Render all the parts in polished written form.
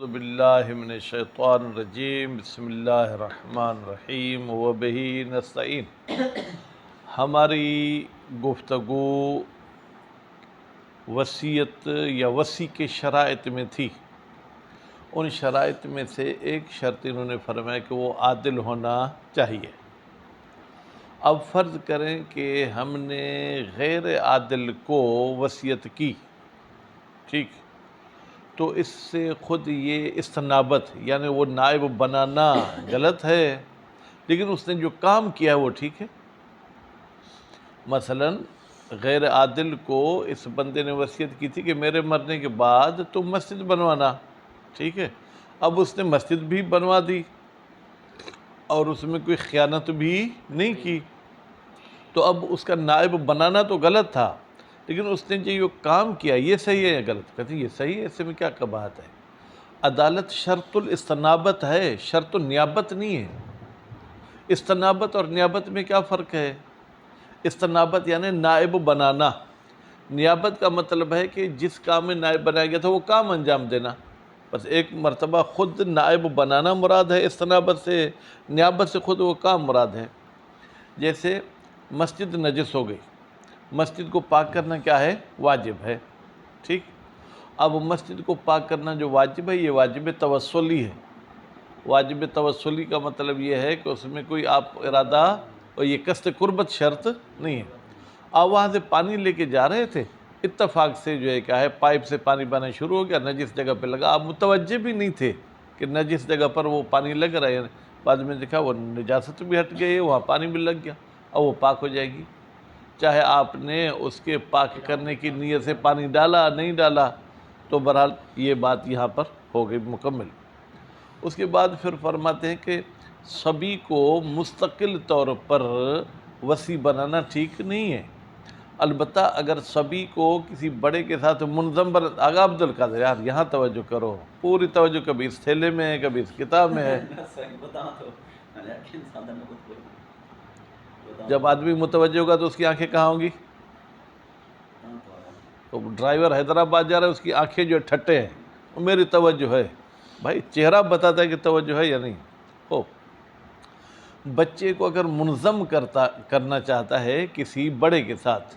اعوذ باللہ من الشیطان الرجیم بسم اللہ الرحمن الرحیم وبہ نستعین۔ ہماری گفتگو وصیت یا وصی کے شرائط میں تھی۔ ان شرائط میں سے ایک شرط انہوں نے فرمایا کہ وہ عادل ہونا چاہیے۔ اب فرض کریں کہ ہم نے غیر عادل کو وصیت کی، ٹھیک، تو اس سے خود یہ استنابت یعنی وہ نائب بنانا غلط ہے، لیکن اس نے جو کام کیا ہے وہ ٹھیک ہے۔ مثلا غیر عادل کو اس بندے نے وصیت کی تھی کہ میرے مرنے کے بعد تم مسجد بنوانا، ٹھیک ہے۔ اب اس نے مسجد بھی بنوا دی اور اس میں کوئی خیانت بھی نہیں کی، تو اب اس کا نائب بنانا تو غلط تھا، لیکن اس نے جو کام کیا یہ صحیح ہے یا غلط؟ کہتے ہیں یہ صحیح ہے، اس میں کیا قباحت ہے؟ عدالت شرط الاستنابت ہے، شرط النیابت نہیں ہے۔ استنابت اور نیابت میں کیا فرق ہے؟ استنابت یعنی نائب بنانا، نیابت کا مطلب ہے کہ جس کام میں نائب بنایا گیا تھا وہ کام انجام دینا۔ بس ایک مرتبہ خود نائب بنانا مراد ہے استنابت سے، نیابت سے خود وہ کام مراد ہے۔ جیسے مسجد نجس ہو گئی، مسجد کو پاک کرنا کیا ہے؟ واجب ہے، ٹھیک۔ اب مسجد کو پاک کرنا جو واجب ہے یہ واجب توسلی ہے۔ واجب توسلی کا مطلب یہ ہے کہ اس میں کوئی آپ ارادہ اور یہ قصد قربت شرط نہیں ہے۔ آپ وہاں سے پانی لے کے جا رہے تھے، اتفاق سے جو ہے کیا ہے پائپ سے پانی بہنا شروع ہو گیا، نجس جگہ پہ لگا، آپ متوجہ بھی نہیں تھے کہ نجس جگہ پر وہ پانی لگ رہا ہے، بعد میں دیکھا وہ نجاست بھی ہٹ گئی ہے، وہاں پانی بھی لگ گیا، اب وہ پاک ہو جائے گی۔ چاہے آپ نے اس کے پاک کرنے کی نیت سے پانی ڈالا نہیں ڈالا، تو بہرحال یہ بات یہاں پر ہو گئی مکمل۔ اس کے بعد پھر فرماتے ہیں کہ صبی کو مستقل طور پر وصی بنانا ٹھیک نہیں ہے، البتہ اگر صبی کو کسی بڑے کے ساتھ منظم آغا عبد القادر یار یہاں توجہ کرو، پوری توجہ کبھی اس تھیلے میں ہے کبھی اس کتاب میں ہے۔ جب آدمی متوجہ ہوگا تو اس کی آنکھیں کہاں ہوں گی؟ تو ڈرائیور حیدرآباد جا رہا ہے، اس کی آنکھیں جو ٹھٹے ہیں، وہ میری توجہ ہے۔ بھائی چہرہ بتاتا ہے کہ توجہ ہے یا نہیں ہو۔ بچے کو اگر منظم کرنا چاہتا ہے کسی بڑے کے ساتھ،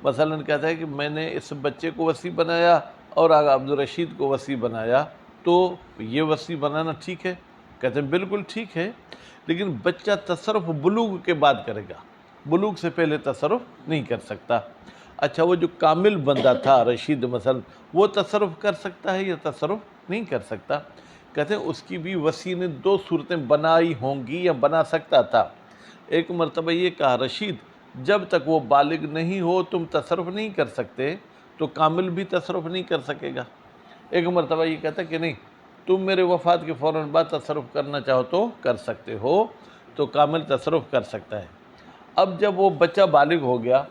مثلا کہتا ہے کہ میں نے اس بچے کو وصی بنایا اور آغا عبدالرشید کو وصی بنایا، تو یہ وصی بنانا ٹھیک ہے؟ کہتے ہیں بالکل ٹھیک ہے، لیکن بچہ تصرف بلوغ کے بعد کرے گا، بلوغ سے پہلے تصرف نہیں کر سکتا۔ اچھا وہ جو کامل بندہ تھا رشید مثلا، وہ تصرف کر سکتا ہے یا تصرف نہیں کر سکتا؟ کہتے ہیں اس کی بھی وصی نے دو صورتیں بنائی ہوں گی یا بنا سکتا تھا۔ ایک مرتبہ یہ کہا رشید جب تک وہ بالغ نہیں ہو تم تصرف نہیں کر سکتے، تو کامل بھی تصرف نہیں کر سکے گا۔ ایک مرتبہ یہ کہتا کہ نہیں تم میرے وفات کے فوراً بعد تصرف کرنا چاہو تو کر سکتے ہو، تو کامل تصرف کر سکتا ہے۔ اب جب وہ بچہ بالغ ہو گیا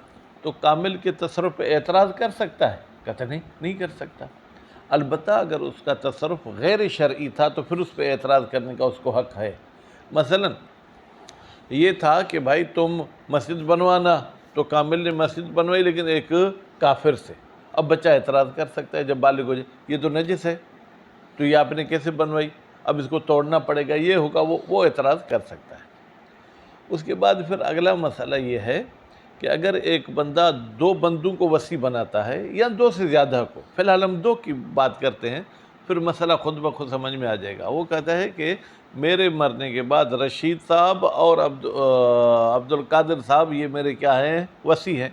تو کامل کے تصرف پہ اعتراض کر سکتا ہے؟ کہتا نہیں کر سکتا۔ البتہ اگر اس کا تصرف غیر شرعی تھا تو پھر اس پہ اعتراض کرنے کا اس کو حق ہے۔ مثلا یہ تھا کہ بھائی تم مسجد بنوانا، تو کامل نے مسجد بنوائی لیکن ایک کافر سے، اب بچہ اعتراض کر سکتا ہے جب بالغ ہو جائے یہ تو نجس ہے، تو یہ آپ نے کیسے بنوائی، اب اس کو توڑنا پڑے گا، یہ ہوگا وہ اعتراض کر سکتا ہے۔ اس کے بعد پھر اگلا مسئلہ یہ ہے کہ اگر ایک بندہ دو بندوں کو وصی بناتا ہے یا دو سے زیادہ کو، فی الحال ہم دو کی بات کرتے ہیں، پھر مسئلہ خود بخود سمجھ میں آ جائے گا۔ وہ کہتا ہے کہ میرے مرنے کے بعد رشید صاحب اور عبد القادر صاحب یہ میرے کیا ہیں؟ وصی ہیں۔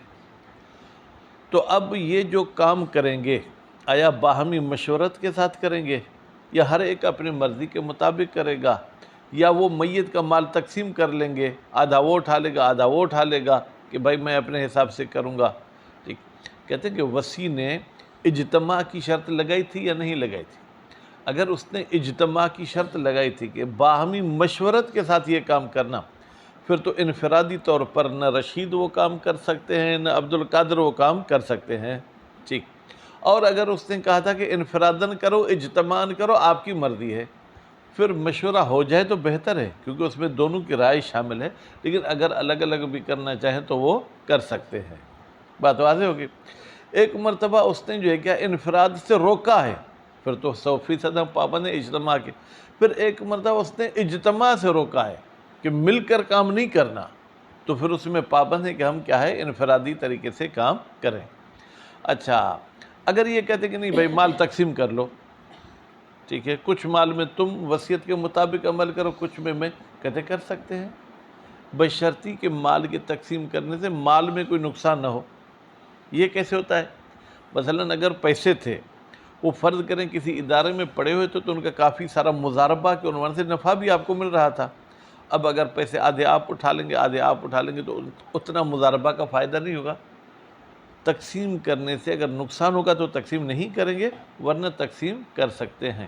تو اب یہ جو کام کریں گے آیا باہمی مشورت کے ساتھ کریں گے یا ہر ایک اپنی مرضی کے مطابق کرے گا، یا وہ میت کا مال تقسیم کر لیں گے، آدھا وہ اٹھا لے گا آدھا وہ اٹھا لے گا کہ بھائی میں اپنے حساب سے کروں گا؟ ٹھیک، کہتے ہیں کہ وصی نے اجتماع کی شرط لگائی تھی یا نہیں لگائی تھی؟ اگر اس نے اجتماع کی شرط لگائی تھی کہ باہمی مشورت کے ساتھ یہ کام کرنا، پھر تو انفرادی طور پر نہ رشید وہ کام کر سکتے ہیں نہ عبد القادر وہ کام کر سکتے ہیں، ٹھیک۔ اور اگر اس نے کہا تھا کہ انفراداً کرو اجتماعاً کرو آپ کی مرضی ہے، پھر مشورہ ہو جائے تو بہتر ہے کیونکہ اس میں دونوں کی رائے شامل ہے، لیکن اگر الگ الگ بھی کرنا چاہیں تو وہ کر سکتے ہیں۔ بات واضح ہوگی۔ ایک مرتبہ اس نے جو ہے کیا انفراد سے روکا ہے، پھر تو 100% ہم پابند ہیں اجتماع کے. پھر ایک مرتبہ اس نے اجتماع سے روکا ہے کہ مل کر کام نہیں کرنا، تو پھر اس میں پابند ہے کہ ہم کیا ہے انفرادی طریقے سے کام کریں. اچھا اگر یہ کہتے کہ نہیں بھائی مال تقسیم کر لو، ٹھیک ہے، کچھ مال میں تم وصیت کے مطابق عمل کرو، کچھ میں کہتے کر سکتے ہیں، بشرطی کہ مال کی تقسیم کرنے سے مال میں کوئی نقصان نہ ہو. یہ کیسے ہوتا ہے؟ مثلا اگر پیسے تھے، وہ فرض کریں کسی ادارے میں پڑے ہوئے تو ان کا کافی سارا مضاربہ کے عنوان سے نفع بھی آپ کو مل رہا تھا. اب اگر پیسے آدھے آپ اٹھا لیں گے آدھے آپ اٹھا لیں گے تو اتنا مضاربہ کا فائدہ نہیں ہوگا. تقسیم کرنے سے اگر نقصان ہوگا تو تقسیم نہیں کریں گے، ورنہ تقسیم کر سکتے ہیں.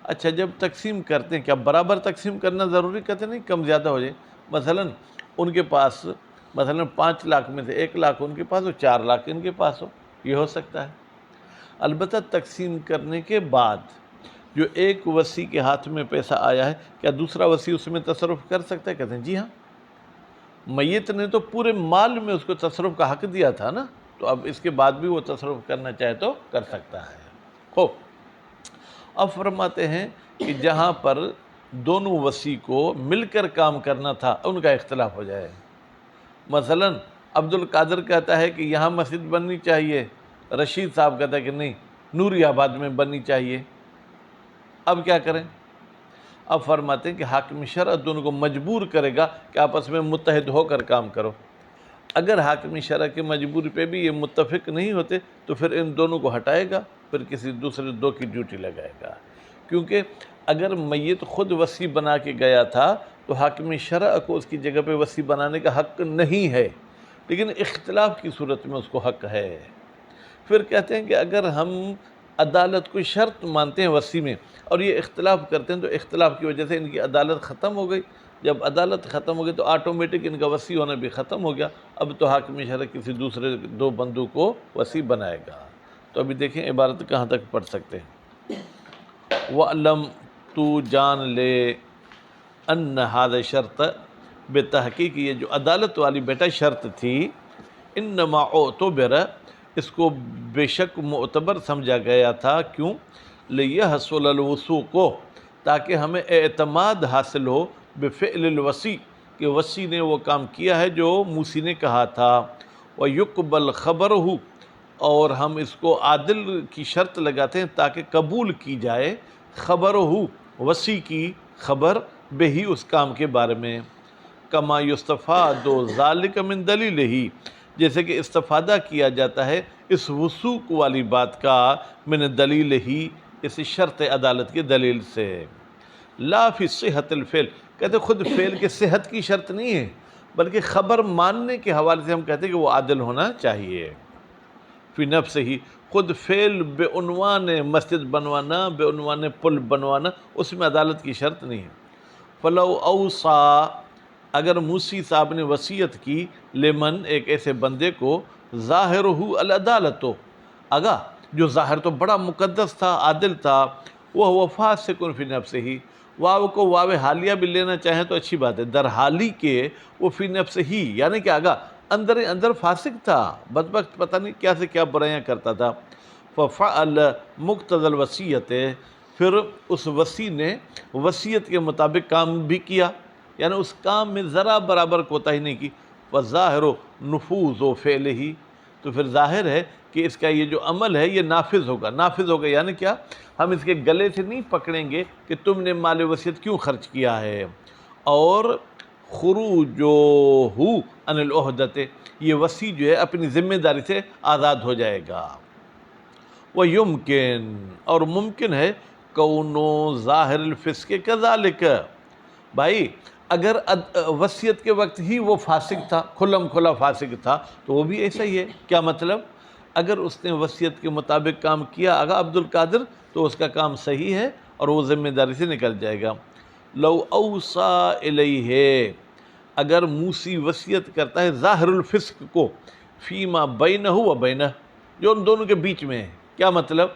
اچھا جب تقسیم کرتے ہیں کیا برابر تقسیم کرنا ضروری؟ کہتے نہیں کم زیادہ ہو جائے. مثلا ان کے پاس مثلا 5 لاکھ میں سے 1 لاکھ ان کے پاس ہو، 4 لاکھ ان کے پاس ہو، یہ ہو سکتا ہے. البتہ تقسیم کرنے کے بعد جو ایک وصی کے ہاتھ میں پیسہ آیا ہے، کیا دوسرا وصی اس میں تصرف کر سکتا ہے؟ کہتے ہیں جی ہاں، میت نے تو پورے مال میں اس کو تصرف کا حق دیا تھا نا، تو اب اس کے بعد بھی وہ تصرف کرنا چاہے تو کر سکتا ہے. خوب، اب فرماتے ہیں کہ جہاں پر دونوں وصی کو مل کر کام کرنا تھا ان کا اختلاف ہو جائے. مثلا عبد القادر کہتا ہے کہ یہاں مسجد بننی چاہیے، رشید صاحب کہتا ہے کہ نہیں نوری آباد میں بننی چاہیے. اب کیا کریں؟ اب فرماتے ہیں کہ حاکم شرع دونوں کو مجبور کرے گا کہ آپس میں متحد ہو کر کام کرو. اگر حاکم شرع کے مجبوری پہ بھی یہ متفق نہیں ہوتے تو پھر ان دونوں کو ہٹائے گا، پھر کسی دوسرے 2 کی ڈیوٹی لگائے گا. کیونکہ اگر میت خود وصی بنا کے گیا تھا تو حاکم شرع کو اس کی جگہ پہ وصی بنانے کا حق نہیں ہے، لیکن اختلاف کی صورت میں اس کو حق ہے. پھر کہتے ہیں کہ اگر ہم عدالت کو شرط مانتے ہیں وصی میں اور یہ اختلاف کرتے ہیں تو اختلاف کی وجہ سے ان کی عدالت ختم ہو گئی. جب عدالت ختم ہو گئی تو آٹومیٹک ان کا وصی ہونا بھی ختم ہو گیا. اب تو حاکم شرع کسی دوسرے 2 بندوں کو وصی بنائے گا. تو ابھی دیکھیں عبارت کہاں تک پڑھ سکتے ہیں. وَعْلَمْ تو جان لے ان هذا شرط، بے تحقیق یہ جو عدالت والی بیٹا شرط تھی، انما اعتبر اس کو بے شک معتبر سمجھا گیا تھا. کیوں؟ لیحصل الوثوق، تاکہ ہمیں اعتماد حاصل ہو بفعل الوصی، کہ وصی نے وہ کام کیا ہے جو موسی نے کہا تھا. ویقبل خبرہ، اور ہم اس کو عادل کی شرط لگاتے ہیں تاکہ قبول کی جائے خبرہ، وصی کی خبر بہی اس کام کے بارے میں. کما یستفاد ذالک من دلیلہ، جیسے کہ استفادہ کیا جاتا ہے اس وثوق والی بات کا من دلیل ہی، اس شرط عدالت کے دلیل سے. لا فی صحت الفعل، کہتے خود فعل کے صحت کی شرط نہیں ہے، بلکہ خبر ماننے کے حوالے سے ہم کہتے ہیں کہ وہ عادل ہونا چاہیے. فی نفس ہی، خود فعل بے عنوان مسجد بنوانا، بے عنوان پل بنوانا، اس میں عدالت کی شرط نہیں ہے. فلو اوصا، اگر موسی صاحب نے وصیت کی، لمن ایک ایسے بندے کو، ظاہرہ العدالت، آگا جو ظاہر تو بڑا مقدس تھا عادل تھا، وہ فاسق فی نفسہ ہی، واو کو واو حالیہ بھی لینا چاہیں تو اچھی بات ہے، در حالی کے وہ فی نفسہ ہی یعنی کہ آگا اندر فاسق تھا، بدبخت پتہ نہیں کیا سے کیا برائیاں کرتا تھا. ففعل مقتضی الوصیت، پھر اس وصی نے وصیت کے مطابق کام بھی کیا، یعنی اس کام میں ذرا برابر کوتاہی نہیں کی. وظاہر نفوذ و فعل ہی، تو پھر ظاہر ہے کہ اس کا یہ جو عمل ہے یہ نافذ ہوگا یعنی کیا، ہم اس کے گلے سے نہیں پکڑیں گے کہ تم نے مال وصیت کیوں خرچ کیا ہے. اور خروجہ عن العہدۃ، یہ وصی جو ہے اپنی ذمہ داری سے آزاد ہو جائے گا. وَيُمْكِن، اور ممکن ہے، کونو ظاہر الفسق کذالک، بھائی اگر وصیت کے وقت ہی وہ فاسق تھا، کھلم کھلا فاسق تھا، تو وہ بھی ایسا ہی ہے. کیا مطلب؟ اگر اس نے وصیت کے مطابق کام کیا آگا عبد القادر، تو اس کا کام صحیح ہے اور وہ ذمہ داری سے نکل جائے گا. لو اوصا الیہ، اگر موسی وصیت کرتا ہے ظاہر الفسق کو، فیما بینہ و بینہ، جو ان دونوں کے بیچ میں ہے. کیا مطلب؟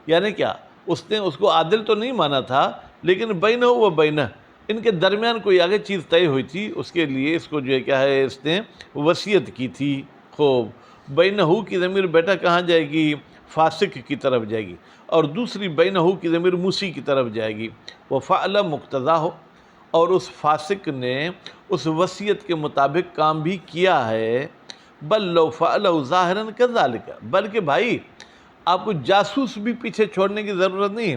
یعنی کیا، اس نے اس کو عادل تو نہیں مانا تھا، لیکن بینہ و بینہ، ان کے درمیان کوئی آگے چیز طے ہوئی تھی، اس کے لیے اس کو جو ہے کیا ہے، اس نے وصیت کی تھی. خوب، بینہ کی ضمیر بیٹا کہاں جائے گی؟ فاسق کی طرف جائے گی، اور دوسری بینہو کی ضمیر موسی کی طرف جائے گی۔ وفعل مقتضا ہو، اور اس فاسق نے اس وصیت کے مطابق کام بھی کیا ہے۔ بل لو فعلہ ظاہرا کذالک، بلکہ بھائی آپ کو جاسوس بھی پیچھے چھوڑنے کی ضرورت نہیں ہے۔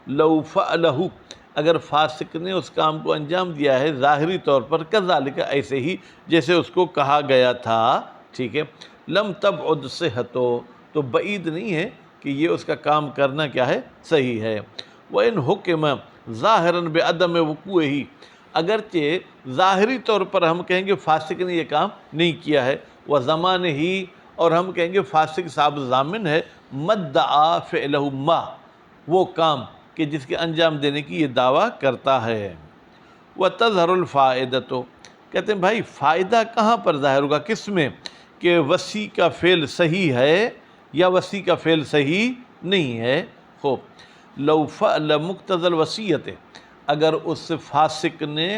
لو فعلہ، اگر فاسق نے اس کام کو انجام دیا ہے ظاہری طور پر کذالک، ایسے ہی جیسے اس کو کہا گیا تھا، ٹھیک ہے، لم تبعد صحتو، تو بعید نہیں ہے کہ یہ اس کا کام کرنا کیا ہے، صحیح ہے۔ وَإِنْ حُكِمَ ظَاهِرًا بِعَدَمِ وُقُوعِهِ، اگرچہ ظاہری طور پر ہم کہیں گے فاسق نے یہ کام نہیں کیا ہے، وَزَمَانِهِ، اور ہم کہیں گے فاسق صاحب ضامن ہے، مَدَّعَا فِعْلَهُ مَا، وہ کام کہ جس کے انجام دینے کی یہ دعویٰ کرتا ہے۔ وَتَظْهَرُ الْفَائِدَةُ، کہتے ہیں بھائی فائدہ کہاں پر ظاہر ہوگا، کس میں، کہ وصی کا فعل صحیح ہے یا وصی کا فعل صحیح نہیں ہے۔ خوب، لو فعل مقتضى الوصیت، اگر اس فاسق نے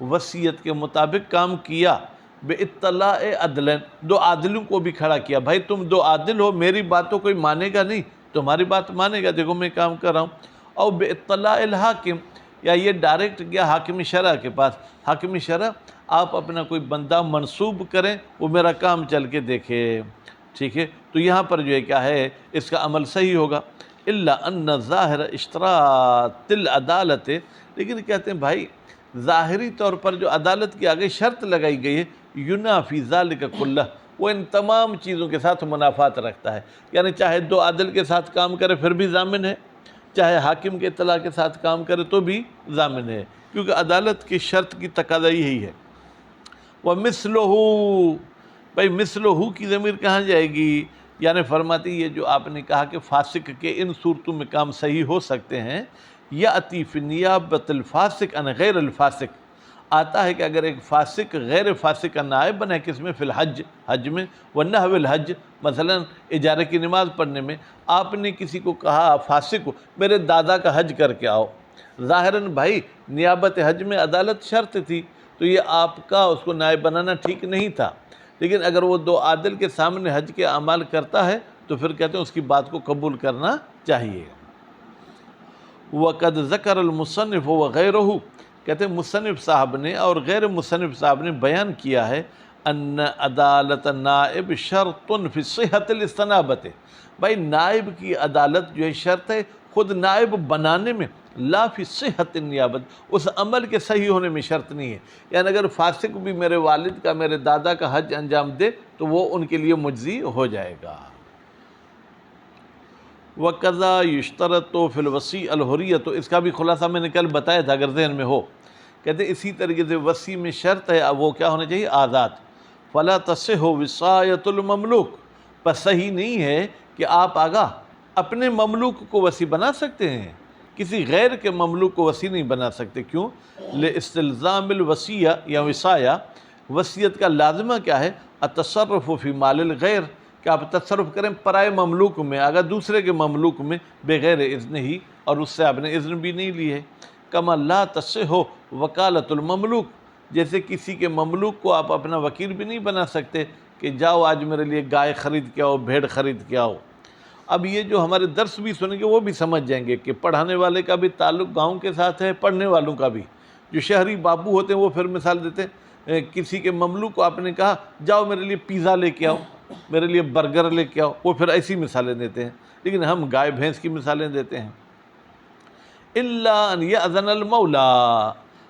وصیت کے مطابق کام کیا، بے اطلاع عدل، دو عادلوں کو بھی کھڑا کیا، بھائی تم دو عادل ہو، میری بات تو کوئی مانے گا نہیں، تمہاری بات مانے گا، دیکھو میں کام کر رہا ہوں۔ اور بے اطلاع الحاکم، یا یہ ڈائریکٹ گیا حاکم شرع کے پاس، حاکم شرع آپ اپنا کوئی بندہ منصوب کریں، وہ میرا کام چل کے دیکھے، ٹھیک ہے، تو یہاں پر جو ہے کیا ہے، اس کا عمل صحیح ہوگا۔ الا ان ظاہر اشتراط العدالت، لیکن کہتے ہیں بھائی ظاہری طور پر جو عدالت کی آگے شرط لگائی گئی ہے، ینافی ذالک کلہ، وہ ان تمام چیزوں کے ساتھ منافات رکھتا ہے، یعنی چاہے دو عادل کے ساتھ کام کرے پھر بھی ضامن ہے، چاہے حاکم کے اطلاع کے ساتھ کام کرے تو بھی ضامن ہے، کیونکہ عدالت کی شرط کی تقاضا یہی ہے۔ وَمِثْلُهُ، بھائی مثلہ کی ضمیر کہاں جائے گی، یعنی فرماتی یہ جو آپ نے کہا کہ فاسق کے ان صورتوں میں کام صحیح ہو سکتے ہیں، یأتی فی نیابت الفاسق عن غیر الفاسق، آتا ہے کہ اگر ایک فاسق غیر فاسق کا نائب بنا کس میں، فی الحج، حج میں، ونحو الحج، مثلا اجارے کی نماز پڑھنے میں، آپ نے کسی کو کہا فاسق کو میرے دادا کا حج کر کے آؤ، ظاہراً بھائی نیابت حج میں عدالت شرط تھی، تو یہ آپ کا اس کو نائب بنانا ٹھیک نہیں تھا، لیکن اگر وہ دو عادل کے سامنے حج کے اعمال کرتا ہے تو پھر کہتے ہیں اس کی بات کو قبول کرنا چاہیے۔ وَقَدْ ذَكَرَ الْمُصَنِّفُ وَغَيْرُهُ، کہتے ہیں مصنف صاحب نے اور غیر مصنف صاحب نے بیان کیا ہے، ان عدالت نائب شرط فی صحت الاستنابت، بھائی نائب کی عدالت جو ہے شرط ہے خود نائب بنانے میں، لا فی صحت النیابت، اس عمل کے صحیح ہونے میں شرط نہیں ہے، یعنی اگر فاسق بھی میرے والد کا میرے دادا کا حج انجام دے تو وہ ان کے لیے مجزی ہو جائے گا۔ وَقَضَا يُشْتَرَطُ فِي الْوَصِيِّ الْحُرِيَّةُ، اس کا بھی خلاصہ میں نے کل بتایا تھا اگر ذہن میں ہو، کہتے ہیں اسی طریقے سے وصی میں شرط ہے وہ کیا ہونا چاہیے، آزاد۔ فَلَا تَصِحُّ وِصَایَةُ الْمَمْلُوک، پس صحیح نہیں ہے کہ آپ آگاہ اپنے مملوک کو وصی بنا سکتے ہیں، کسی غیر کے مملوک کو وصی نہیں بنا سکتے، کیوں، لِاِسْتِلْزَامِ الْوَصِیَّہ یا وصایہ، وصیت کا لازمہ کیا ہے، التصرف فی مال الغیر، کہ آپ تصرف کریں پرائے مملوک میں، اگر دوسرے کے مملوک میں بغیر اذن ہی، اور اس سے آپ نے اذن بھی نہیں لی ہے۔ کما لا تصح وکالت المملوک، جیسے کسی کے مملوک کو آپ اپنا وکیل بھی نہیں بنا سکتے کہ جاؤ آج میرے لیے گائے خرید کے آؤ، بھیڑ خرید کے آؤ۔ اب یہ جو ہمارے درس بھی سنیں گے وہ بھی سمجھ جائیں گے کہ پڑھانے والے کا بھی تعلق گاؤں کے ساتھ ہے، پڑھنے والوں کا بھی، جو شہری بابو ہوتے ہیں وہ پھر مثال دیتے ہیں، کسی کے مملوک کو آپ نے کہا جاؤ میرے لیے پیزا لے کے آؤ، میرے لیے برگر لے کے آؤ، وہ پھر ایسی مثالیں دیتے ہیں، لیکن ہم گائے بھینس کی مثالیں دیتے ہیں۔ الا ان یاذن المولا،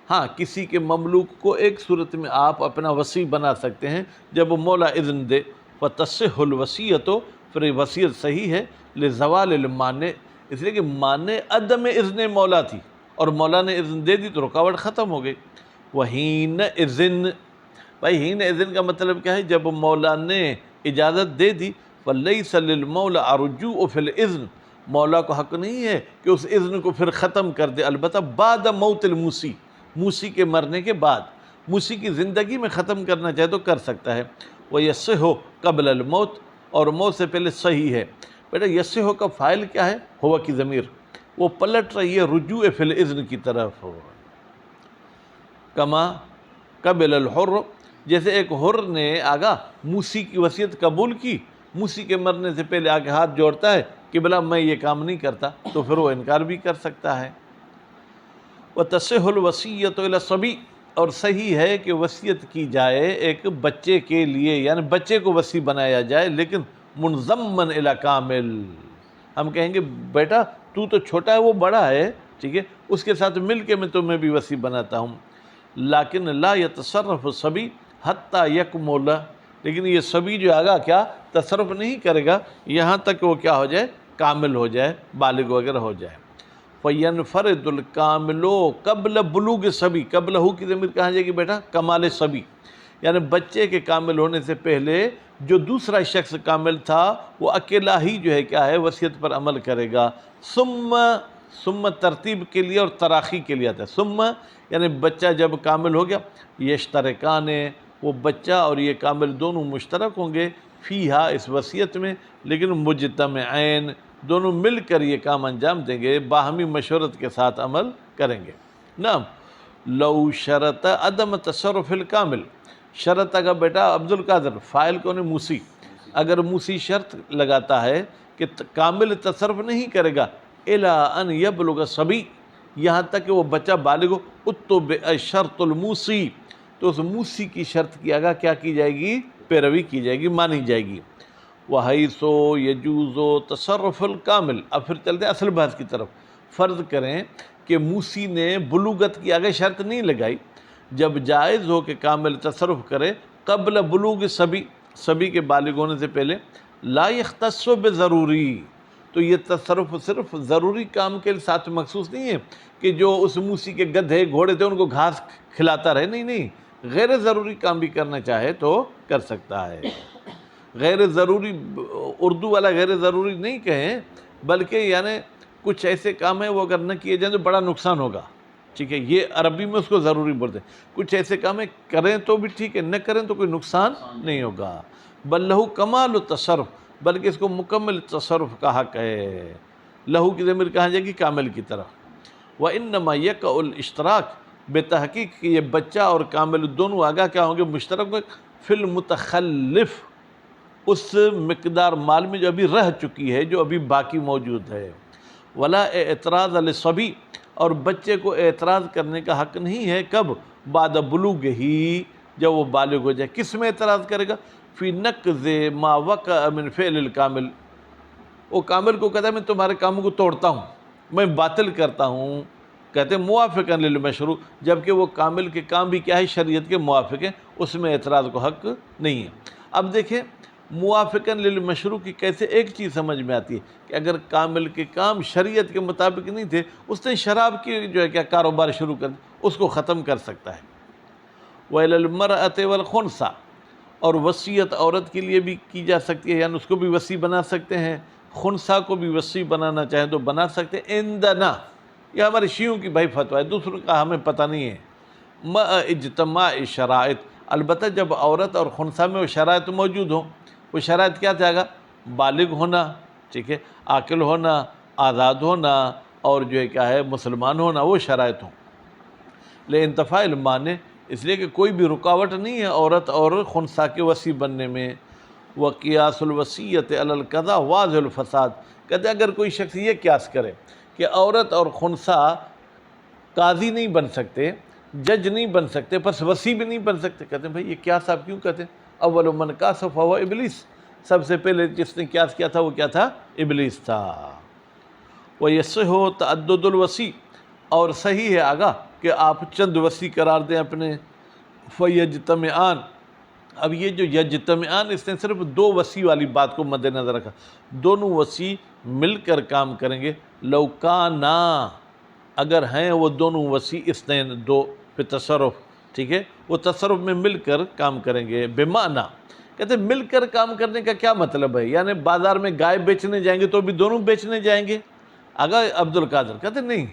ہاں کسی کے مملوک کو ایک صورت میں آپ اپنا وصی بنا سکتے ہیں جب وہ مولا اذن دے، فتصح الوصیۃ، پھر وصیت صحیح ہے، لزوال المانع، اس لیے کہ مانع عدم اذن مولا تھی اور مولا نے اذن دے دی تو رکاوٹ ختم ہو گئی۔ وحین اذن، بھائی حین اذن کا مطلب کیا ہے، جب مولا نے اجازت دے دی، فلیس للمولا رجوع فی الاذن، مولا کو حق نہیں ہے کہ اس اذن کو پھر ختم کر دے، البتہ بعد موت الموسی، موسی کے مرنے کے بعد، موسی کی زندگی میں ختم کرنا چاہے تو کر سکتا ہے۔ وَيَصِحُ قبل الموت، اور موت سے پہلے صحیح ہے۔ بیٹا یصح کا فاعل کیا ہے، ہوا کی ضمیر، وہ پلٹ رہی ہے رجوع فی الاذن کی طرف۔ کما قبل الحر، جیسے ایک حر نے آگاہ موسی کی وصیت قبول کی، موسی کے مرنے سے پہلے آگے ہاتھ جوڑتا ہے کہ بلا میں یہ کام نہیں کرتا، تو پھر وہ انکار بھی کر سکتا ہے۔ وتصح الوصیۃ الی الصبی، اور صحیح ہے کہ وصیت کی جائے ایک بچے کے لیے، یعنی بچے کو وصی بنایا جائے، لیکن منضمن الی کامل۔ ہم کہیں گے بیٹا تو چھوٹا ہے، وہ بڑا ہے، ٹھیک ہے، اس کے ساتھ مل کے میں تمہیں بھی وصی بناتا ہوں۔ لیکن لا یتصرف الصبی حتی یکمل، لیکن یہ صبی جو آگا کیا تصرف نہیں کرے گا یہاں تک وہ کیا ہو جائے، کامل ہو جائے، بالغ وغیرہ ہو جائے۔ فَيَنْفَرِدُ الْكَامِلُ قبل بلوغ صبی، قبل ہو کی ضمیر کہاں جائے گی بیٹا، کمال صبی، یعنی بچے کے کامل ہونے سے پہلے جو دوسرا شخص کامل تھا وہ اکیلا ہی جو ہے کیا ہے وصیت پر عمل کرے گا۔ ثم ترتیب کے لیے اور تراخی کے لیے آتا ہے۔ ثم یعنی بچہ جب کامل ہو گیا، یشترکان، وہ بچہ اور یہ کامل دونوں مشترک ہوں گے، فیہا اس وصیت میں، لیکن مجتمعین دونوں مل کر یہ کام انجام دیں گے، باہمی مشورت کے ساتھ عمل کریں گے۔ نعم لو شرط عدم تصرف الکامل، شرط اگر بیٹا عبد القادر فاعل کون ہے، موسی، اگر موسی شرط لگاتا ہے کہ کامل تصرف نہیں کرے گا الی ان یبلغ الصبی، یہاں تک کہ وہ بچہ بالغ ہو، اتبع شرط الموسی، تو اس موسی کی شرط کی آگاہ کیا کی جائے گی، پیروی کی جائے گی، مانی جائے گی۔ وَحَيْثُ يَجُوزُ تَصَرُّفُ الْكَامِلِ، اب پھر چلتے ہیں اصل بحث کی طرف۔ فرض کریں کہ موسی نے بلوغت کی آگے شرط نہیں لگائی، جب جائز ہو کہ کامل تصرف کرے قبل بلوغ صبی، صبی کے بالغ ہونے سے پہلے، لا يختص بضروری، تو یہ تصرف صرف ضروری کام کے ساتھ مخصوص نہیں ہے کہ جو اس موسی کے گدھے گھوڑے تھے ان کو گھاس کھلاتا رہے، نہیں، غیر ضروری کام بھی کرنا چاہے تو کر سکتا ہے۔ غیر ضروری، اردو والا غیر ضروری نہیں کہیں، بلکہ یعنی کچھ ایسے کام ہیں وہ اگر نہ کیے جائیں تو بڑا نقصان ہوگا، ٹھیک ہے، یہ عربی میں اس کو ضروری بولتے ہیں۔ کچھ ایسے کام ہیں کریں تو بھی ٹھیک ہے، نہ کریں تو کوئی نقصان نہیں ہوگا۔ بل لہو کمال التصرف، بلکہ اس کو مکمل تصرف کا حق ہے۔ لہو کی ضمیر کہاں جائے گی، کامل کی طرف۔ وَإِنَّمَا يَقَعُ الْإِشْتِرَاكُ، بے تحقیق کہ یہ بچہ اور کامل دونوں آگاہ کیا ہوں گے، مشترک ہوں گے، فی المتخلف، اس مقدار مال میں جو ابھی رہ چکی ہے، جو ابھی باقی موجود ہے۔ ولا اعتراض للصبی، اور بچے کو اعتراض کرنے کا حق نہیں ہے، کب، بعد بلوغ ہی، جب وہ بالغ ہو جائے۔ کس میں اعتراض کرے گا، فی نقض ما وقع من فعل الکامل، وہ کامل کو کہتا ہے میں تمہارے کاموں کو توڑتا ہوں، میں باطل کرتا ہوں، کہتے ہیں موافقاً للمشروع، جبکہ وہ کامل کے کام بھی کیا ہے، شریعت کے موافق ہیں، اس میں اعتراض کو حق نہیں ہے۔ اب دیکھیں موافقاً للمشروع کی کیسے ایک چیز سمجھ میں آتی ہے کہ اگر کامل کے کام شریعت کے مطابق نہیں تھے، اس نے شراب کی جو ہے کیا کاروبار شروع کر دیا، اس کو ختم کر سکتا ہے۔ وَإِلَى الْمَرْأَةِ وَالْخُنْثَى، اور وصیت عورت کے لیے بھی کی جا سکتی ہے، یعنی اس کو بھی وصی بنا سکتے ہیں، خنثیٰ کو بھی وصی بنانا چاہیں تو بنا سکتے ہیں۔ عندنا، یہ ہمارے شیعوں کی بھائی فتویٰ ہے، دوسروں کا ہمیں پتہ نہیں ہے۔ مع اجتماع شرائط، البتہ جب عورت اور خنثیٰ میں وہ شرائط موجود ہوں، وہ شرائط کیا تھے آگا، بالغ ہونا، ٹھیک ہے، عاقل ہونا، آزاد ہونا، اور جو ہے کیا ہے مسلمان ہونا، وہ شرائط ہوں۔ لانتفاء المانع، اس لیے کہ کوئی بھی رکاوٹ نہیں ہے عورت اور خنثیٰ کے وصی بننے میں۔ وقیاس الوصیۃ علی القضاء واضح الفساد، کہتے اگر کوئی شخص یہ قیاس کرے کہ عورت اور خنثیٰ قاضی نہیں بن سکتے، جج نہیں بن سکتے، پس وصی بھی نہیں بن سکتے، کہتے ہیں بھائی یہ قیاس آپ کیوں کہتے ہیں، اول من قاس فہو ابلیس، سب سے پہلے جس نے قیاس کیا تھا وہ کیا تھا، ابلیس تھا۔ وَيَصِحُ تَعَدُّدُ الْوَصِی، اور صحیح ہے آگاہ کہ آپ چند وصی قرار دیں اپنے۔ فَيَجْتَمِعَانِ، اب یہ جو یجتمعان، اس نے صرف دو وصی والی بات کو مد نظر رکھا، دونوں وصی مل کر کام کریں گے۔ لو کانا، اگر ہیں وہ دونوں وصی اثنین، دو، پہ تصرف، ٹھیک ہے، وہ تصرف میں مل کر کام کریں گے۔ بمعنی، کہتے ہیں مل کر کام کرنے کا کیا مطلب ہے، یعنی بازار میں گائے بیچنے جائیں گے تو بھی دونوں بیچنے جائیں گے، اگر عبد القادر کہتے ہیں نہیں،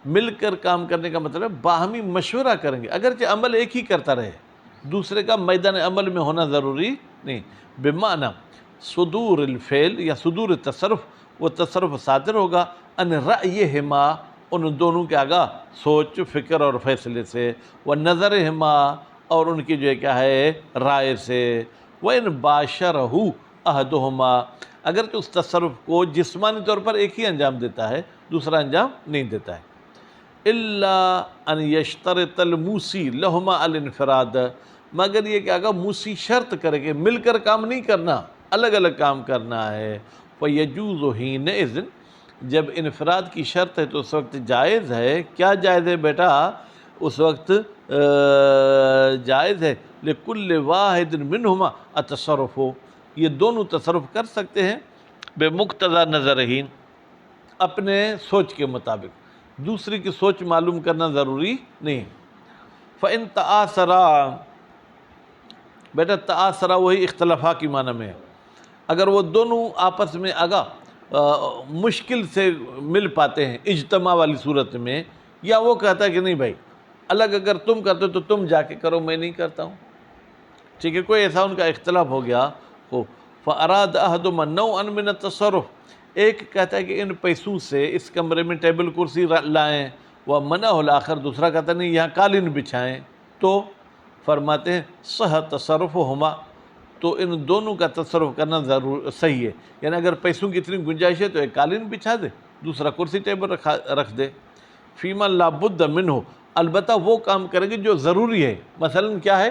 مل کر کام کرنے کا مطلب باہمی مشورہ کریں گے، اگرچہ عمل ایک ہی کرتا رہے، دوسرے کا میدان عمل میں ہونا ضروری نہیں۔ بمعنی صدور الفعل، یا صدور التصرف، وہ تصرف صادر ہوگا ان رأیہما، ان دونوں کے آگاہ سوچ، فکر اور فیصلے سے، ونظرہما، اور ان کی جو ہے کیا ہے رائے سے، وَإِن بَاشَرَهُ أَحَدُهُمَا، اگرچہ اس تصرف کو جسمانی طور پر ایک ہی انجام دیتا ہے، دوسرا انجام نہیں دیتا ہے۔ الا ان یشترط الموسی لہما الانفراد، مگر یہ کہ اگر موسی شرط کرے کہ مل کر کام نہیں کرنا، الگ الگ کام کرنا ہے، فَيَجُوزُ حِينَئِذٍ، جب انفراد کی شرط ہے تو اس وقت جائز ہے۔ کیا جائز ہے بیٹا؟ اس وقت جائز ہے لِكُلِّ وَاحِدٍ مِّنْهُمَا التصرف، یہ دونوں تصرف کر سکتے ہیں بے مقتضیٰ نظرہین، اپنے سوچ کے مطابق، دوسری کی سوچ معلوم کرنا ضروری نہیں۔ فَإِن تَآثَرَا، بیٹا تآثرا وہی اختلافہ کی معنی میں ہے، اگر وہ دونوں آپس میں مشکل سے مل پاتے ہیں اجتماع والی صورت میں، یا وہ کہتا ہے کہ نہیں بھائی الگ اگر تم کرتے ہو تو تم جا کے کرو، میں نہیں کرتا ہوں، ٹھیک ہے، کوئی ایسا ان کا اختلاف ہو گیا ہو، فَأَرَادَ أَحَدُهُمَا نَوْعًا مِنَ التَّصَرُّفِ، ایک کہتا ہے کہ ان پیسوں سے اس کمرے میں ٹیبل کرسی لائیں، وَمَنَعَهُ الْآخَرُ، دوسرا کہتا نہیں یہاں قالین بچھائیں، تو فرماتے ہیں صح تصرفہما، تو ان دونوں کا تصرف کرنا ضرور صحیح ہے، یعنی اگر پیسوں کی اتنی گنجائش ہے تو ایک قالین بچھا دے، دوسرا کرسی ٹیبل رکھ دے۔ فیما لا بد منہ، البتہ وہ کام کریں گے جو ضروری ہے، مثلا کیا ہے،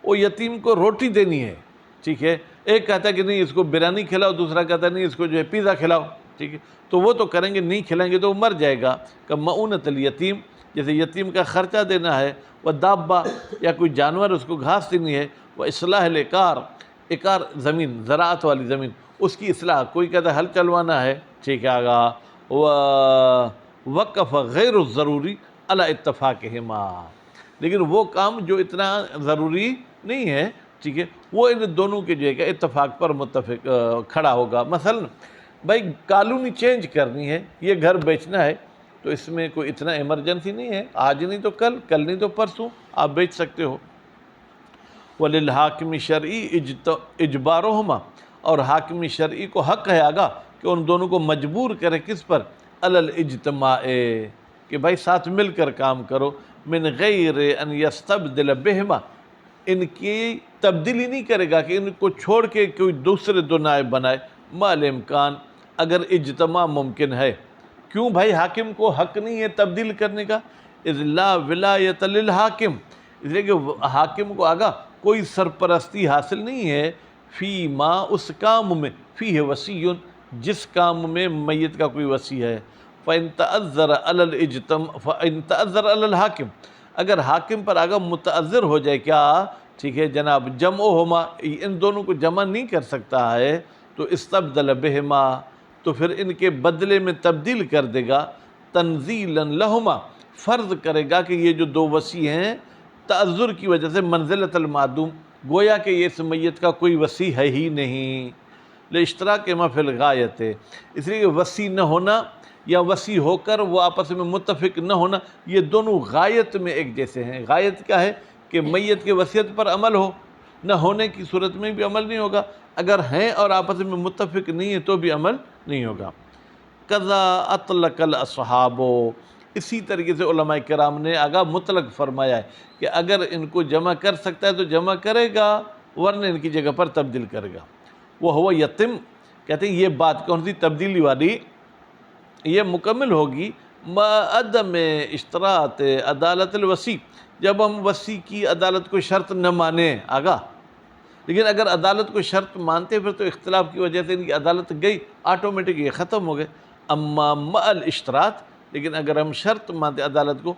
وہ یتیم کو روٹی دینی ہے، ٹھیک ہے، ایک کہتا ہے کہ نہیں اس کو بریانی کھلاؤ، دوسرا کہتا ہے نہیں اس کو جو ہے پیزا کھلاؤ، ٹھیک ہے، تو وہ تو کریں گے، نہیں کھلائیں گے تو وہ مر جائے گا۔ کہ معونۃ الیتیم، جیسے یتیم کا خرچہ دینا ہے، وہ دابہ یا کوئی جانور اس کو گھاس دینی ہے، وہ اصلاح العقار، عقار زمین، زراعت والی زمین، اس کی اصلاح، کوئی کہتا ہے حل چلوانا ہے، ٹھیک ہے آگا، وقف غیر الضروری علی اتفاقہما، لیکن وہ کام جو اتنا ضروری نہیں ہے، ٹھیک ہے، وہ ان دونوں کے جو ہے کہ اتفاق پر متفق کھڑا ہوگا۔ مثلا بھائی کالونی چینج کرنی ہے، یہ گھر بیچنا ہے، تو اس میں کوئی اتنا ایمرجنسی نہیں ہے، آج نہیں تو کل، کل نہیں تو پرسوں آپ بیچ سکتے ہو۔ وَلِلْحَاكِمِ شرعی اجبارہما، اور حاکم شرعی کو حق ہے آگا کہ ان دونوں کو مجبور کرے کس پر، علی الاجتماع، کہ بھائی ساتھ مل کر کام کرو، من غیر ان یستبدل بہما، ان کی تبدیلی نہیں کرے گا کہ ان کو چھوڑ کے کوئی دوسرے دو نائب بنائے، ما الامکان، اگر اجتماع ممکن ہے۔ کیوں بھائی حاکم کو حق نہیں ہے تبدیل کرنے کا؟ اذ لا ولایت للحاکم، اس لیے کہ حاکم کو آگا کوئی سرپرستی حاصل نہیں ہے، فی ما، اس کام میں، فیہ وصی، جس کام میں میت کا کوئی وصی ہے، فإن تأذر علی الحاکم، اگر حاکم پر آگا متعذر ہو جائے کیا، ٹھیک ہے جناب، جمعہما، ان دونوں کو جمع نہیں کر سکتا ہے، تو استبدل بہما، تو پھر ان کے بدلے میں تبدیل کر دے گا، تنزیلا لہما، فرض کرے گا کہ یہ جو دو وصی ہیں تعذر کی وجہ سے منزلۃ المعدوم، گویا کہ یہ اس میت کا کوئی وصی ہے ہی نہیں، لاشتراک ما فی الغایت، اس لیے کہ وصی نہ ہونا یا وصی ہو کر وہ آپس میں متفق نہ ہونا، یہ دونوں غایت میں ایک جیسے ہیں۔ غایت کیا ہے کہ میت کے وصیت پر عمل ہو، نہ ہونے کی صورت میں بھی عمل نہیں ہوگا، اگر ہیں اور آپس میں متفق نہیں ہے تو بھی عمل نہیں ہوگا۔ قضا اطلق الاصحاب، اسی طریقے سے علماء کرام نے آگاہ مطلق فرمایا ہے کہ اگر ان کو جمع کر سکتا ہے تو جمع کرے گا، ورنہ ان کی جگہ پر تبدیل کرے گا۔ وہ ہوا یتم، کہتے ہیں یہ بات کون سی تبدیلی والی، یہ مکمل ہوگی ما عدم اشتراط عدالت الوصی، جب ہم وصی کی عدالت کو شرط نہ مانیں آگاہ، لیکن اگر عدالت کو شرط مانتے پھر تو اختلاف کی وجہ سے ان کی عدالت گئی، آٹومیٹک یہ ختم ہو گئے۔ اما مع الاشتراط، لیکن اگر ہم شرط مانتے عدالت کو،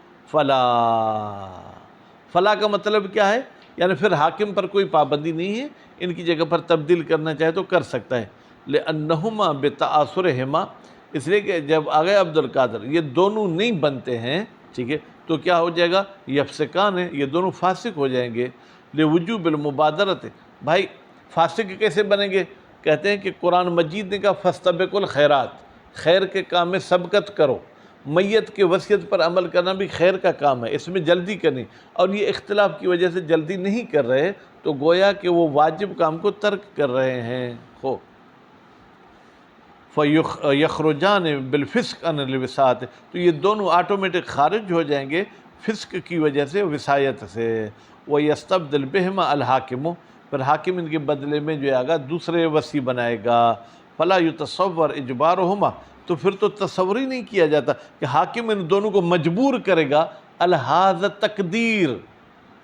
فلا کا مطلب کیا ہے، یعنی پھر حاکم پر کوئی پابندی نہیں ہے، ان کی جگہ پر تبدیل کرنا چاہے تو کر سکتا ہے۔ لأنہما بتآثرہما، اس لیے کہ جب آگئے عبد القادر یہ دونوں نہیں بنتے ہیں، ٹھیک ہے، تو کیا ہو جائے گا، یفسقان ہے، یہ دونوں فاسق ہو جائیں گے۔ لوجوب المبادرت، بھائی فاسق کیسے بنیں گے؟ کہتے ہیں کہ قرآن مجید نے کہا فاستبقوا الخیرات، خیر کے کام میں سبقت کرو، میت کے وصیت پر عمل کرنا بھی خیر کا کام ہے، اس میں جلدی کرنی، اور یہ اختلاف کی وجہ سے جلدی نہیں کر رہے تو گویا کہ وہ واجب کام کو ترک کر رہے ہیں۔ فَيَخْرُجَانِ بِالْفِسْقِ عَنِ الْوِسَاطِ، تو یہ دونوں آٹومیٹک خارج ہو جائیں گے فسق کی وجہ سے، وصایت سے۔ وَيَسْتَبْدِلْ بِهِمَا الْحَاكِمُ، پھر حاکم ان کے بدلے میں جو ہے آگا دوسرے وصی بنائے گا۔ فلا یتصور اجبارہما، تو پھر تو تصور ہی نہیں کیا جاتا کہ حاکم ان دونوں کو مجبور کرے گا الحاظ تقدیر،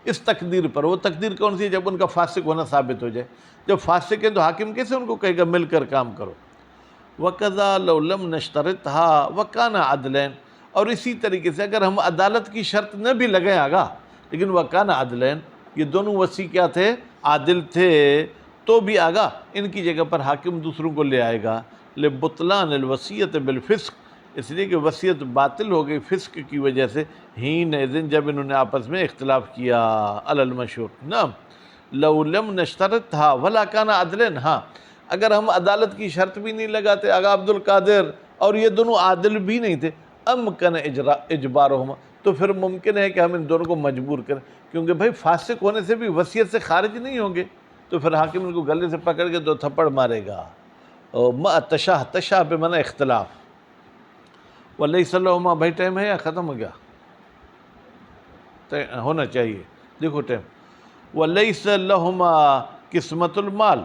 اس تقدیر پر۔ وہ تقدیر کون سی ہے؟ جب ان کا فاسق ہونا ثابت ہو جائے۔ جب فاسق ہیں تو حاکم کیسے ان کو کہے گا مل کر کام کرو؟ وَقَذَا لَوْ لَمْ نَشْتَرِطْهَا وَكَانَ عَدْلًا، اور اسی طریقے سے اگر ہم عدالت کی شرط نہ بھی لگائیں آگا، لیکن وَكَانَ عَدْلًا، یہ دونوں وصی کیا تھے؟ عادل تھے، تو بھی آگا ان کی جگہ پر حاکم دوسروں کو لے آئے گا۔ لِبُطْلَانِ الْوَصِيَّةِ بِالْفِسْقِ، اس لیے کہ وصیت باطل ہو گئی فسق کی وجہ سے، حِینَئِذٍ، جب انہوں نے آپس میں اختلاف کیا، علی المشہور۔ نعم، لَوْ لَمْ نَشْتَرِطْهَا وَلَا كَانَ عَدْلًا، ہاں اگر ہم عدالت کی شرط بھی نہیں لگاتے آگا عبد القادر، اور یہ دونوں عادل بھی نہیں تھے، امکن اجبارہما، تو پھر ممکن ہے کہ ہم ان دونوں کو مجبور کریں، کیونکہ بھائی فاسق ہونے سے بھی وصیت سے خارج نہیں ہوں گے، تو پھر حاکم ان کو گلے سے پکڑ کے 2 تھپڑ مارے گا۔ مع تشاہ، تشاہ بے معنی اختلاف۔ وَلَيْسَ لَهُمَا، بھائی ٹائم ہے یا ختم ہو گیا؟ ہونا چاہیے، دیکھو ٹائم۔ وَلَيْسَ لَهُمَا قسمۃ المال،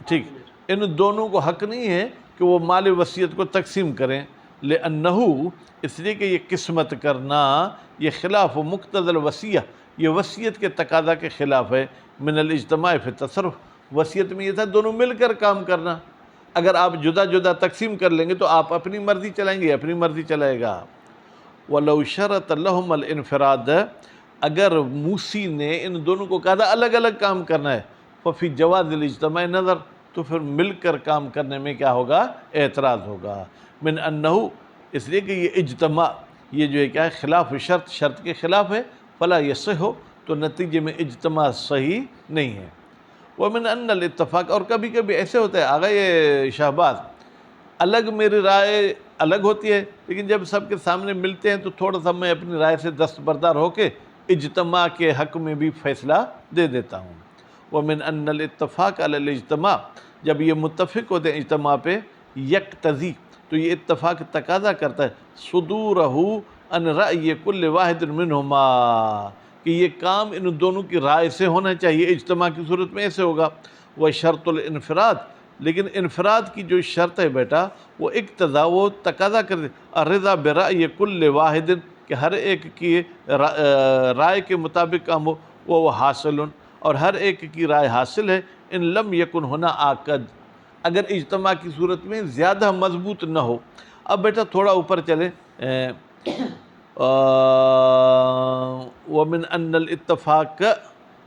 ٹھیک، ان دونوں کو حق نہیں ہے کہ وہ مال وصیت کو تقسیم کریں، لِأَنَّهُ، اس لیے کہ یہ قسمت کرنا یہ خلاف مقتضی الوصیہ، یہ وصیت کے تقاضا کے خلاف ہے، من الاجتماع فی التصرف، وصیت میں یہ تھا دونوں مل کر کام کرنا، اگر آپ جدا جدا تقسیم کر لیں گے تو آپ اپنی مرضی چلائیں گے، اپنی مرضی چلائے گا۔ وَلَوْ شَرَطَ لَهُمَ الْإِنْفِرَادَ، اگر موسی نے ان دونوں کو کہا تھا الگ الگ کام کرنا ہے، ففی جواز الاجتماع نظر، تو پھر مل کر کام کرنے میں کیا ہوگا؟ اعتراض ہوگا۔ من انہو، اس لیے کہ یہ اجتماع یہ جو ہے کیا ہے؟ خلاف شرط، شرط کے خلاف ہے، فلا یصح، تو نتیجے میں اجتماع صحیح نہیں ہے۔ ومن ان الاتفاق، اور کبھی کبھی ایسے ہوتا ہے آگا یہ شہباز، الگ میری رائے الگ ہوتی ہے، لیکن جب سب کے سامنے ملتے ہیں تو تھوڑا سا میں اپنی رائے سے دستبردار ہو کے اجتماع کے حق میں بھی فیصلہ دے دیتا ہوں۔ ومن ان الاتفاق علی الاجتماع، جب یہ متفق ہوتے ہیں اجتماع پہ، یقتضی، تو یہ اتفاق تقاضا کرتا ہے، صدورہ ان رأی کل واحد منہما، کہ یہ کام ان دونوں کی رائے سے ہونا چاہیے، اجتماع کی صورت میں ایسے ہوگا۔ وہ شرط الانفراد، لیکن انفراد کی جو شرط ہے بیٹا، وہ اقتضا، وہ تقاضا کرتے الرضا برأی کل واحد، کہ ہر ایک کی رائے کے مطابق کام ہو، وہ حاصل، اور ہر ایک کی رائے حاصل ہے، ان لم یکن ہونا آکد، اگر اجتماع کی صورت میں زیادہ مضبوط نہ ہو۔ اب بیٹا تھوڑا اوپر چلیں، ومن ان الاتفاق،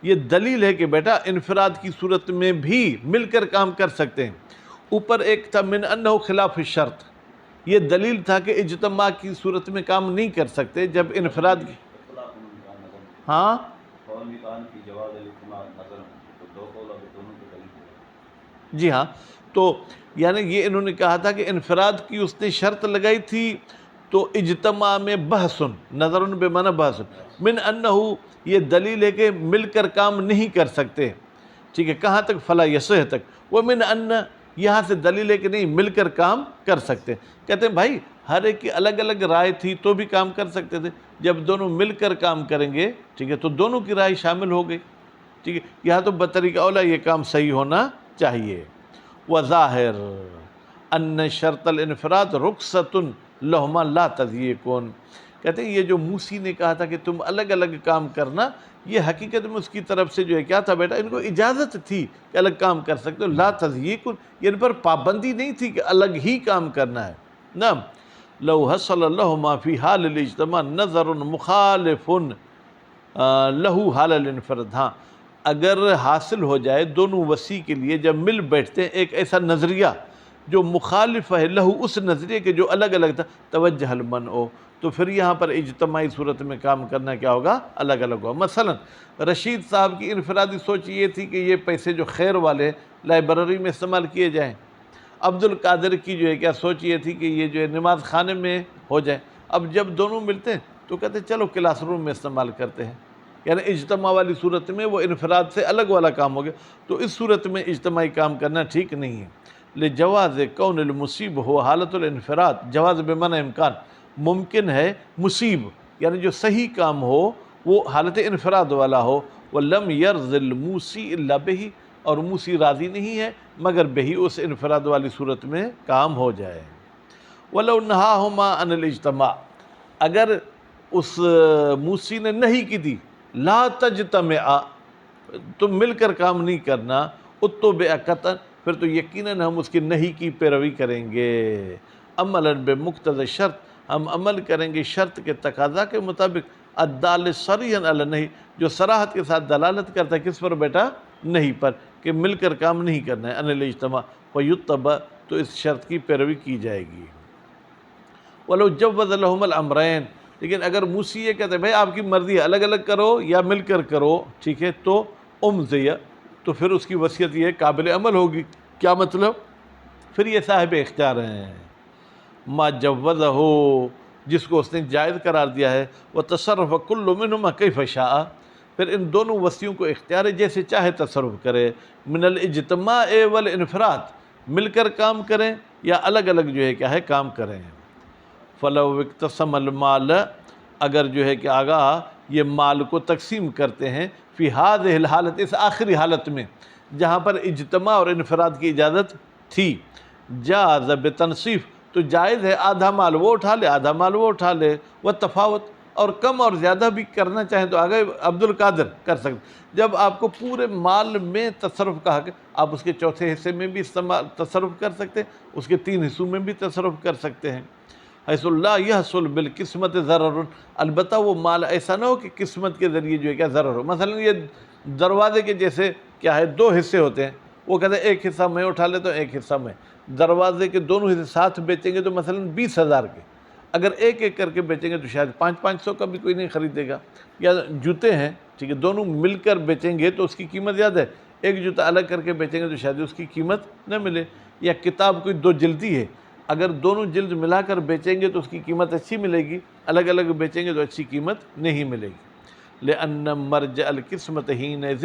یہ دلیل ہے کہ بیٹا انفراد کی صورت میں بھی مل کر کام کر سکتے ہیں۔ اوپر ایک تھا من انہ خلاف الشرط، یہ دلیل تھا کہ اجتماع کی صورت میں کام نہیں کر سکتے جب انفراد کی، ہاں جی ہاں، تو یعنی یہ انہوں نے کہا تھا کہ انفراد کی اس نے شرط لگائی تھی، تو اجتماع میں بحثن، نظر بے معنی بحثن، من انہو، یہ دلیل ہے کہ مل کر کام نہیں کر سکتے، ٹھیک ہے، کہاں تک؟ فلا یصح تک۔ ومن ان، یہاں سے دلیل ہے کہ نہیں مل کر کام کر سکتے، کہتے ہیں بھائی ہر ایک کی الگ الگ رائے تھی تو بھی کام کر سکتے تھے، جب دونوں مل کر کام کریں گے، ٹھیک ہے، تو دونوں کی رائے شامل ہو گئی، ٹھیک ہے، یہاں تو بطریقہ اولا یہ کام صحیح ہونا چاہیے۔ وظاہر ان شرط الانفراد رخصۃ لہما لا تضییقن، کہتے ہیں یہ جو موسی نے کہا تھا کہ تم الگ الگ کام کرنا، یہ حقیقت میں اس کی طرف سے جو ہے کیا تھا بیٹا، ان کو اجازت تھی کہ الگ کام کر سکتے ہو، لا تضییقن، یہ ان پر پابندی نہیں تھی کہ الگ ہی کام کرنا ہے۔ نعم، لو حصل لہما فی حال الاجتماع نظر مخالف لہو حال الانفراد، ہاں اگر حاصل ہو جائے دونوں وصی کے لیے جب مل بیٹھتے ہیں ایک ایسا نظریہ جو مخالف ہے لہو، اس نظریے کے جو الگ الگ تھا، توجہ المنع، تو پھر یہاں پر اجتماعی صورت میں کام کرنا کیا ہوگا؟ الگ الگ ہوگا۔ مثلا رشید صاحب کی انفرادی سوچ یہ تھی کہ یہ پیسے جو خیر والے لائبریری میں استعمال کیے جائیں، عبد القادر کی جو ہے کیا سوچ یہ تھی کہ یہ جو ہے نماز خانے میں ہو جائے۔ اب جب دونوں ملتے ہیں تو کہتے ہیں چلو کلاس روم میں استعمال کرتے ہیں، یعنی اجتماع والی صورت میں وہ انفراد سے الگ والا کام ہو گیا، تو اس صورت میں اجتماعی کام کرنا ٹھیک نہیں ہے۔ لجواز کون المصیب ہو حالت الانفراد، جواز بے معنی امکان، ممکن ہے مصیب یعنی جو صحیح کام ہو وہ حالت انفراد والا ہو، وَلَمْ يَرْضِ الْمُوسِي إِلَّا بِهِ، اور موسی راضی نہیں ہے مگر بہی اس انفراد والی صورت میں کام ہو جائے۔ وَلَوْ نَهَاهُمَا عَنِ الْاجْتِمَاعِ، اگر اس موسی نے نہیں کی تھی لا تجتمعا، تم مل کر کام نہیں کرنا، اتبع قطعا، پھر تو یقیناً ہم اس کی نہیں کی پیروی کریں گے، عملا بمقتضی شرط، ہم عمل کریں گے شرط کے تقاضا کے مطابق، الدال صریحا علی النہی، جو صراحت کے ساتھ دلالت کرتا ہے کس پر بیٹا؟ نہیں پر، کہ مل کر کام نہیں کرنا ہے، عن الاجتماع، فیتبع، تو اس شرط کی پیروی کی جائے گی۔ وَلَوْ جَوَّزَ لَهُمَ الْأَمْرَيْنِ، لیکن اگر موسی یہ کہتے ہیں بھائی آپ کی مرضی ہے، الگ الگ کرو یا مل کر کرو، ٹھیک ہے، تو امضیہ، تو پھر اس کی وصیت یہ قابل عمل ہوگی۔ کیا مطلب؟ پھر یہ صاحب اختیار ہیں، ما جوزہ، جس کو اس نے جائز قرار دیا ہے، وتصرف کل منہما کیف شاء، پھر ان دونوں وصیوں کو اختیار ہے جیسے چاہے تصرف کرے، من الاجتماع والانفراد، مل کر کام کریں یا الگ الگ جو ہے کیا ہے کام کریں۔ فلو اقتسم المال، اگر جو ہے کہ آگاہ یہ مال کو تقسیم کرتے ہیں، فی ہذہ الحالت، اس آخری حالت میں جہاں پر اجتماع اور انفراد کی اجازت تھی، جاز بتنصیف، تو جائز ہے آدھا مال وہ اٹھا لے آدھا مال وہ اٹھا لے، وہ تفاوت، اور کم اور زیادہ بھی کرنا چاہیں تو آگے عبد القادر کر سکتے، جب آپ کو پورے مال میں تصرف کا حق ہے، آپ اس کے چوتھے حصے میں بھی تصرف کر سکتے ہیں، اس کے 3 حصوں میں بھی تصرف کر سکتے ہیں۔ حیث اللہ یحصل بالقسمت ضرر، البتہ وہ مال ایسا نہ ہو کہ قسمت کے ذریعے جو ہے کیا ضرر ہو، مثلا یہ دروازے کے جیسے کیا ہے 2 حصے ہوتے ہیں، وہ کہتے ہیں ایک حصہ میں اٹھا لیتا ہوں ایک حصہ میں، دروازے کے دونوں حصے ساتھ بیچیں گے تو مثلا 20,000 کے، اگر ایک ایک کر کے بیچیں گے تو شاید 500 کا بھی کوئی نہیں خریدے گا، یا جوتے ہیں ٹھیک ہے دونوں مل کر بیچیں گے تو اس کی قیمت زیادہ ہے، ایک جوتا الگ کر کے بیچیں گے تو شاید اس کی قیمت نہ ملے، یا کتاب کوئی 2 جلدی ہے، اگر دونوں جلد ملا کر بیچیں گے تو اس کی قیمت اچھی ملے گی، الگ الگ بیچیں گے تو اچھی قیمت نہیں ملے گی۔ لأن مرجع القسمت حینئذ،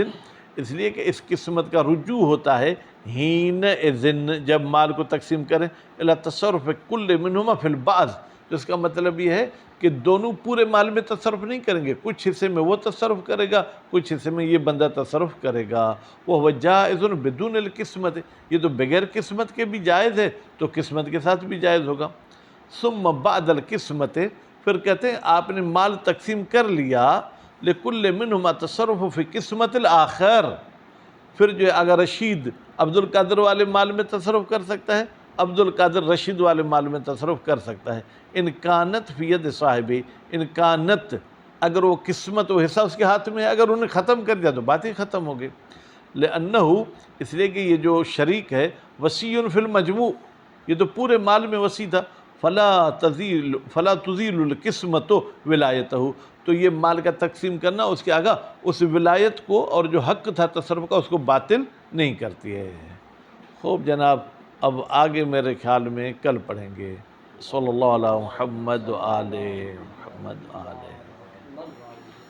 اس لیے کہ اس قسمت کا رجوع ہوتا ہے حینئذ، جب مال کو تقسیم کریں، الی تصرف کل منہما فی البعض، تو اس کا مطلب یہ ہے کہ دونوں پورے مال میں تصرف نہیں کریں گے، کچھ حصے میں وہ تصرف کرے گا کچھ حصے میں یہ بندہ تصرف کرے گا، وہ جائز بدون القسمت، یہ تو بغیر قسمت کے بھی جائز ہے تو قسمت کے ساتھ بھی جائز ہوگا۔ ثم بعد القسمت، پھر کہتے ہیں آپ نے مال تقسیم کر لیا، لکل منہما تصرف فی قسمت الآخر، پھر جو ہے اگر رشید عبد القادر والے مال میں تصرف کر سکتا ہے، عبد القادر رشید والے مال میں تصرف کر سکتا ہے، ان کانت فی ید صاحبی، ان کانت، اگر وہ قسمت و حصہ اس کے ہاتھ میں ہے، اگر انہیں ختم کر دیا تو بات ہی ختم ہو گئی، لأنہ، اس لیے کہ یہ جو شریک ہے وسیع فی المجموع، یہ تو پورے مال میں وسیع تھا، فلا تزیل القسمت ولایتہ، تو یہ مال کا تقسیم کرنا اس کے آگا اس ولایت کو اور جو حق تھا تصرف کا اس کو باطل نہیں کرتی ہے۔ خوب جناب، اب آگے میرے خیال میں کل پڑھیں گے۔ صلی اللہ علیہ محمد و آلہ محمد و آلہ